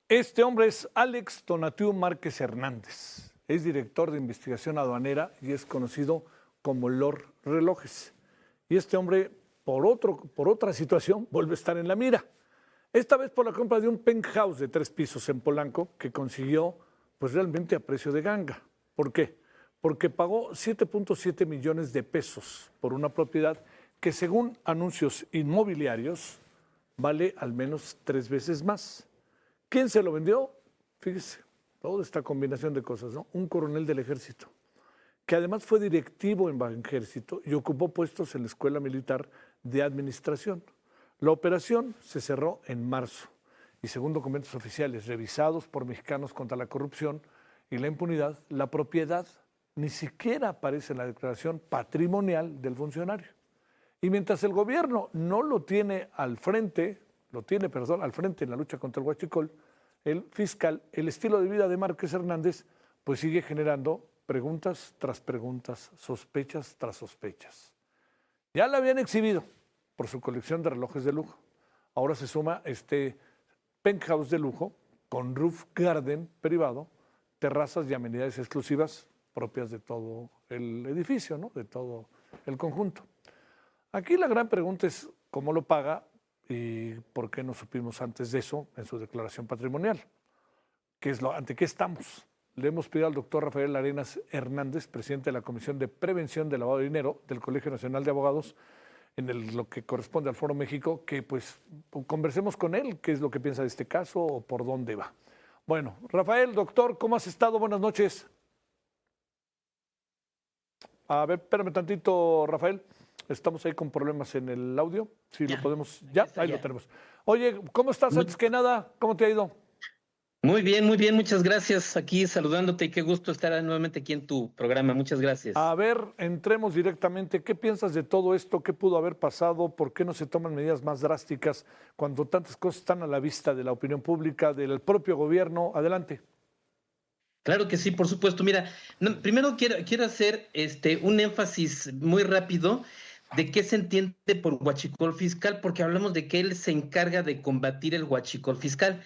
Este hombre es Alex Tonatiu Márquez Hernández. Es director de investigación aduanera y es conocido como Lord Relojes. Y este hombre, por otra situación, vuelve a estar en la mira. Esta vez por la compra de un penthouse de 3 pisos en Polanco que consiguió pues realmente a precio de ganga. ¿Por qué? Porque pagó 7.7 millones de pesos por una propiedad que según anuncios inmobiliarios vale al menos 3 veces más. ¿Quién se lo vendió? Fíjese, toda esta combinación de cosas, ¿no? Un coronel del ejército, que además fue directivo en Banjército y ocupó puestos en la Escuela Militar de Administración. La operación se cerró en marzo y según documentos oficiales revisados por Mexicanos contra la Corrupción y la Impunidad, la propiedad ni siquiera aparece en la declaración patrimonial del funcionario. Y mientras el gobierno no lo tiene al frente, al frente en la lucha contra el huachicol, el fiscal, el estilo de vida de Márquez Hernández, pues sigue generando preguntas tras preguntas, sospechas tras sospechas. Ya la habían exhibido por su colección de relojes de lujo. Ahora se suma este penthouse de lujo con roof garden privado, terrazas y amenidades exclusivas propias de todo el edificio, ¿no? De todo el conjunto. Aquí la gran pregunta es cómo lo paga y por qué no supimos antes de eso en su declaración patrimonial. ¿Ante qué estamos? Le hemos pedido al doctor Rafael Arenas Hernández, presidente de la Comisión de Prevención del Lavado de Dinero del Colegio Nacional de Abogados, lo que corresponde al Foro México, que pues conversemos con él, qué es lo que piensa de este caso o por dónde va. Bueno, Rafael, doctor, ¿cómo has estado? Buenas noches. A ver, espérame tantito, Rafael. Estamos ahí con problemas en el audio. Si lo podemos. Ya, ahí lo tenemos. Oye, ¿cómo estás? Antes que nada, ¿cómo te ha ido? Muy bien, muchas gracias. Aquí saludándote y qué gusto estar nuevamente aquí en tu programa. Muchas gracias. A ver, entremos directamente. ¿Qué piensas de todo esto? ¿Qué pudo haber pasado? ¿Por qué no se toman medidas más drásticas cuando tantas cosas están a la vista de la opinión pública, del propio gobierno? Adelante. Claro que sí, por supuesto. Mira, primero quiero hacer un énfasis muy rápido de qué se entiende por huachicol fiscal, porque hablamos de que él se encarga de combatir el huachicol fiscal.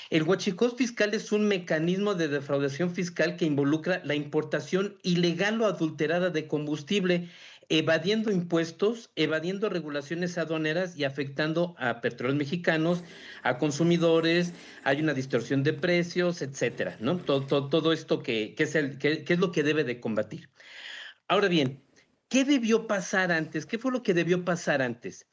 El huachicol fiscal es un mecanismo de defraudación fiscal que involucra la importación ilegal o adulterada de combustible, evadiendo impuestos, evadiendo regulaciones aduaneras y afectando a petróleos mexicanos, a consumidores. Hay una distorsión de precios, etcétera, ¿no? Todo esto que es lo que debe de combatir. Ahora bien, ¿qué debió pasar antes? ¿Qué fue lo que debió pasar antes?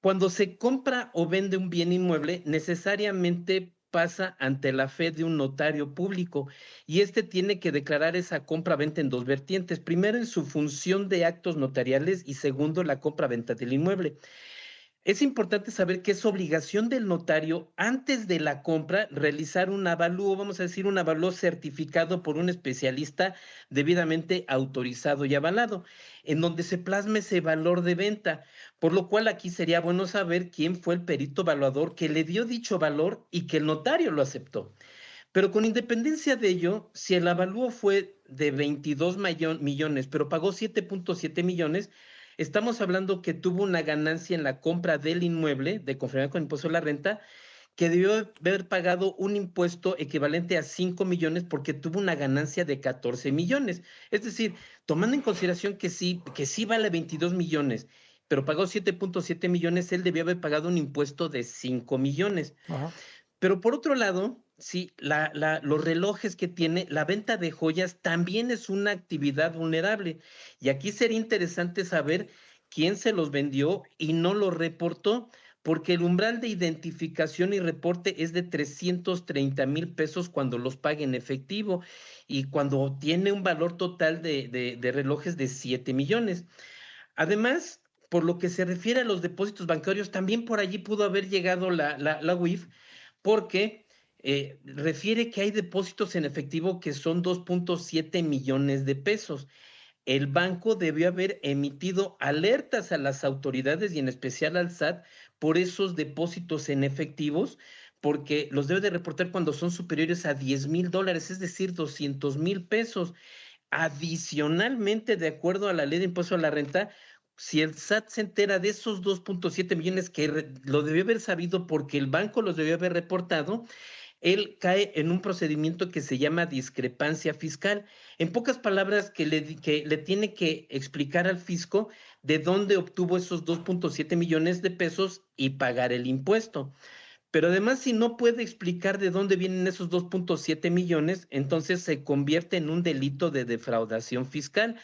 Cuando se compra o vende un bien inmueble, necesariamente pasa ante la fe de un notario público y este tiene que declarar esa compra-venta en dos vertientes. Primero, en su función de actos notariales y segundo, la compra-venta del inmueble. Es importante saber que es obligación del notario antes de la compra realizar un avalúo, vamos a decir un avalúo certificado por un especialista debidamente autorizado y avalado, en donde se plasme ese valor de venta, por lo cual aquí sería bueno saber quién fue el perito evaluador que le dio dicho valor y que el notario lo aceptó. Pero con independencia de ello, si el avalúo fue de 22 millones, pero pagó 7.7 millones, estamos hablando que tuvo una ganancia en la compra del inmueble, de conformidad con el impuesto a la renta, que debió haber pagado un impuesto equivalente a 5 millones porque tuvo una ganancia de 14 millones. Es decir, tomando en consideración que sí vale 22 millones, pero pagó 7.7 millones, él debió haber pagado un impuesto de 5 millones. Ajá. Pero por otro lado, sí, los relojes que tiene, la venta de joyas también es una actividad vulnerable. Y aquí sería interesante saber quién se los vendió y no los reportó, porque el umbral de identificación y reporte es de 330,000 pesos cuando los paga en efectivo y cuando tiene un valor total de relojes de 7 millones. Además, por lo que se refiere a los depósitos bancarios, también por allí pudo haber llegado la UIF porque refiere que hay depósitos en efectivo que son 2.7 millones de pesos. El banco debió haber emitido alertas a las autoridades y en especial al SAT por esos depósitos en efectivos, porque los debe de reportar cuando son superiores a 10,000 dólares, es decir, 200,000 pesos. Adicionalmente, de acuerdo a la ley de impuesto a la renta, si el SAT se entera de esos 2.7 millones que lo debió haber sabido porque el banco los debió haber reportado, él cae en un procedimiento que se llama discrepancia fiscal. En pocas palabras, que le tiene que explicar al fisco de dónde obtuvo esos 2.7 millones de pesos y pagar el impuesto. Pero además, si no puede explicar de dónde vienen esos 2.7 millones, entonces se convierte en un delito de defraudación fiscal.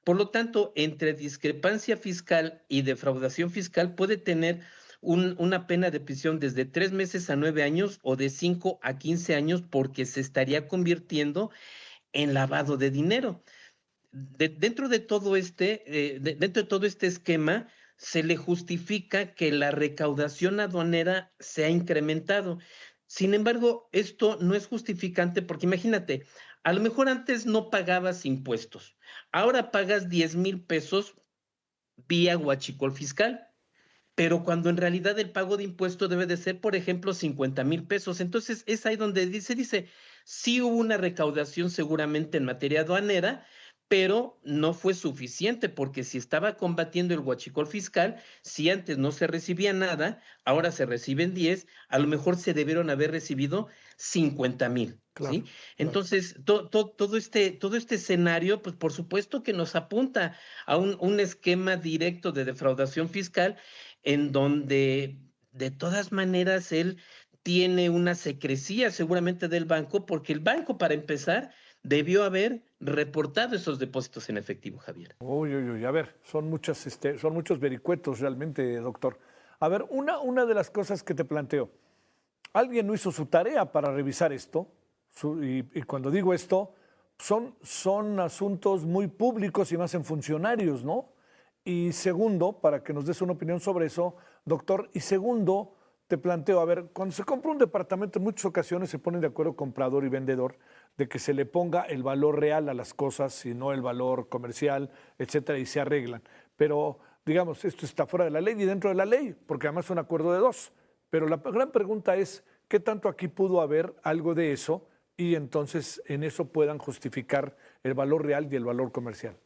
Por lo tanto, entre discrepancia fiscal y defraudación fiscal puede tener una pena de prisión desde 3 meses a 9 años o de 5 a 15 años, porque se estaría convirtiendo en lavado de dinero. Dentro de todo este esquema, se le justifica que la recaudación aduanera se ha incrementado. Sin embargo, esto no es justificante porque imagínate, a lo mejor antes no pagabas impuestos, ahora pagas 10,000 pesos vía huachicol fiscal, pero cuando en realidad el pago de impuesto debe de ser, por ejemplo, 50,000 pesos. Entonces es ahí donde dice, sí hubo una recaudación seguramente en materia aduanera, pero no fue suficiente, porque si estaba combatiendo el huachicol fiscal, si antes no se recibía nada, ahora se reciben 10, a lo mejor se debieron haber recibido 50,000. Claro, ¿Sí? claro. Entonces, todo este escenario, pues por supuesto que nos apunta a un esquema directo de defraudación fiscal, en donde de todas maneras él tiene una secrecía seguramente del banco, porque el banco, para empezar, debió haber reportado esos depósitos en efectivo, Javier. Uy, uy, uy. A ver, son muchos vericuetos realmente, doctor. A ver, una de las cosas que te planteo, alguien no hizo su tarea para revisar esto, y cuando digo esto, son asuntos muy públicos y más en funcionarios, ¿no? Y segundo, para que nos des una opinión sobre eso, doctor, y segundo, te planteo, a ver, cuando se compra un departamento, en muchas ocasiones se ponen de acuerdo comprador y vendedor de que se le ponga el valor real a las cosas y no el valor comercial, etcétera, y se arreglan. Pero, digamos, esto está fuera de la ley y dentro de la ley, porque además es un acuerdo de dos. Pero la gran pregunta es, ¿qué tanto aquí pudo haber algo de eso y entonces en eso puedan justificar el valor real y el valor comercial?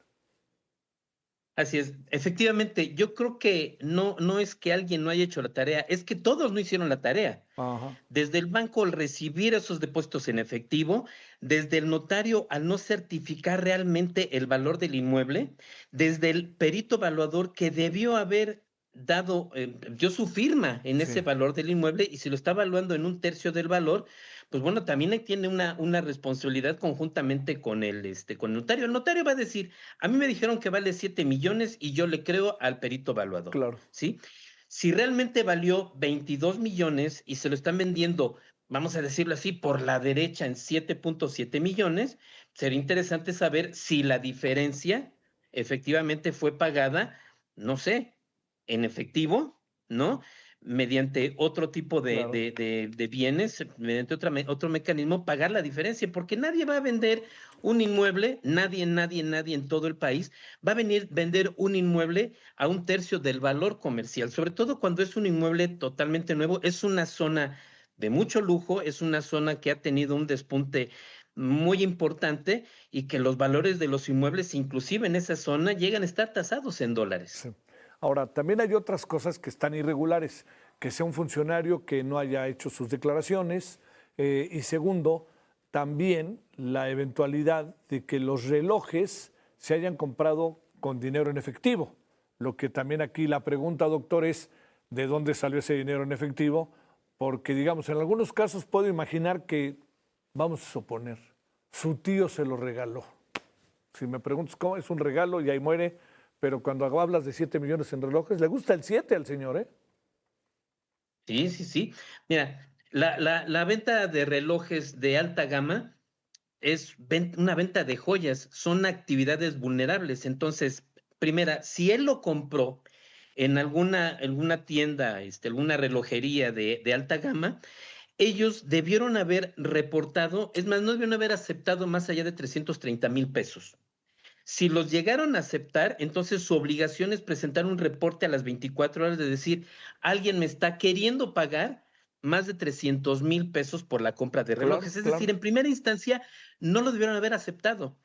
Así es, efectivamente, yo creo que no es que alguien no haya hecho la tarea, es que todos no hicieron la tarea. Ajá, Desde el banco al recibir esos depósitos en efectivo, desde el notario al no certificar realmente el valor del inmueble, desde el perito evaluador que debió haber dio su firma en ese sí, valor del inmueble, y si lo está evaluando en un tercio del valor, pues bueno, también ahí tiene una responsabilidad conjuntamente con el notario. El notario va a decir, a mí me dijeron que vale 7 millones y yo le creo al perito evaluador, claro. ¿sí? Si realmente valió 22 millones y se lo están vendiendo, vamos a decirlo así, por la derecha en 7.7 millones, sería interesante saber si la diferencia efectivamente fue pagada, no sé, en efectivo, ¿no? Mediante otro tipo Claro. de bienes, mediante otro mecanismo, pagar la diferencia, porque nadie va a vender un inmueble, nadie en todo el país va a vender un inmueble a un tercio del valor comercial, sobre todo cuando es un inmueble totalmente nuevo. Es una zona de mucho lujo, es una zona que ha tenido un despunte muy importante, y que los valores de los inmuebles, inclusive en esa zona, llegan a estar tasados en dólares. Sí. Ahora, también hay otras cosas que están irregulares, que sea un funcionario que no haya hecho sus declaraciones, y segundo, también la eventualidad de que los relojes se hayan comprado con dinero en efectivo. Lo que también aquí la pregunta, doctor, es de dónde salió ese dinero en efectivo, porque digamos, en algunos casos puedo imaginar que, vamos a suponer, su tío se lo regaló. Si me preguntas cómo es un regalo y ahí muere, pero cuando hablas de 7 millones en relojes, le gusta el 7 al señor, ¿eh? Sí, sí, sí. Mira, la venta de relojes de alta gama es una venta de joyas, son actividades vulnerables. Entonces, primera, si él lo compró en alguna tienda, alguna relojería de alta gama, ellos debieron haber reportado, es más, no debieron haber aceptado más allá de 330,000 pesos. Si los llegaron a aceptar, entonces su obligación es presentar un reporte a las 24 horas de decir, alguien me está queriendo pagar más de 300,000 pesos por la compra de Claro, relojes. Es decir, claro. en primera instancia no lo debieron haber aceptado.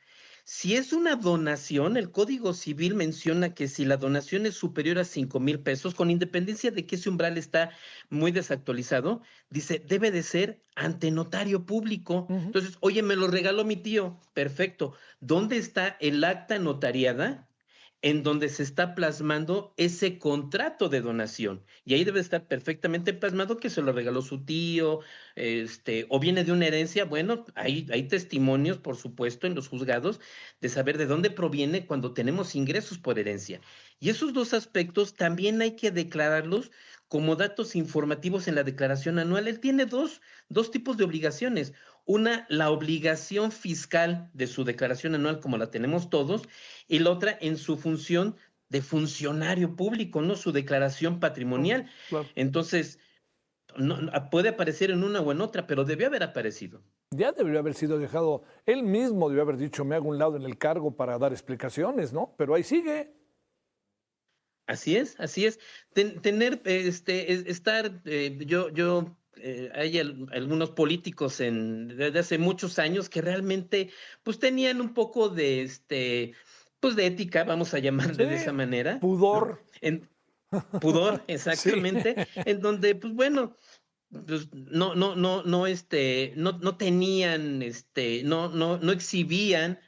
Si es una donación, el Código Civil menciona que si la donación es superior a 5,000 pesos, con independencia de que ese umbral está muy desactualizado, dice, debe de ser ante notario público. Ujú. Entonces, oye, me lo regaló mi tío. Perfecto. ¿Dónde está el acta notariada en donde se está plasmando ese contrato de donación? Y ahí debe estar perfectamente plasmado que se lo regaló su tío, o viene de una herencia. Bueno, hay testimonios, por supuesto, en los juzgados de saber de dónde proviene cuando tenemos ingresos por herencia. Y esos dos aspectos también hay que declararlos como datos informativos en la declaración anual. Él tiene dos tipos de obligaciones. Una, la obligación fiscal de su declaración anual, como la tenemos todos, y la otra en su función de funcionario público, ¿no? Su declaración patrimonial. Claro. Entonces, puede aparecer en una o en otra, pero debió haber aparecido. Ya debería haber sido dejado, él mismo debió haber dicho, me hago un lado en el cargo para dar explicaciones, ¿no? Pero ahí sigue. Así es, así es. Tener, estar, hay algunos políticos desde hace muchos años que realmente, pues tenían un poco de, pues de ética, vamos a Sí, llamarle de esa manera, ¿no? pudor. En pudor, Sí. exactamente, en donde, pues bueno, pues no tenían, no exhibían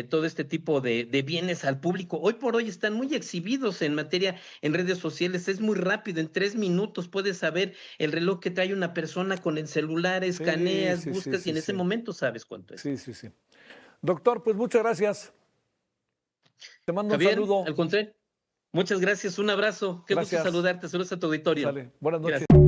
todo este tipo de bienes al público. Hoy por hoy están muy exhibidos en materia en redes sociales. Es muy rápido, en 3 minutos puedes saber el reloj que trae una persona con el celular, Sí, escaneas, sí, sí, buscas y sí, en ese sí. momento sabes cuánto es. Sí, sí, sí. Doctor, pues muchas gracias. Te mando un Javier, al saludo. contrario, muchas gracias, un abrazo. Qué gusto Gracias. saludarte, saludos a tu auditorio. Sale. Buenas noches. Gracias.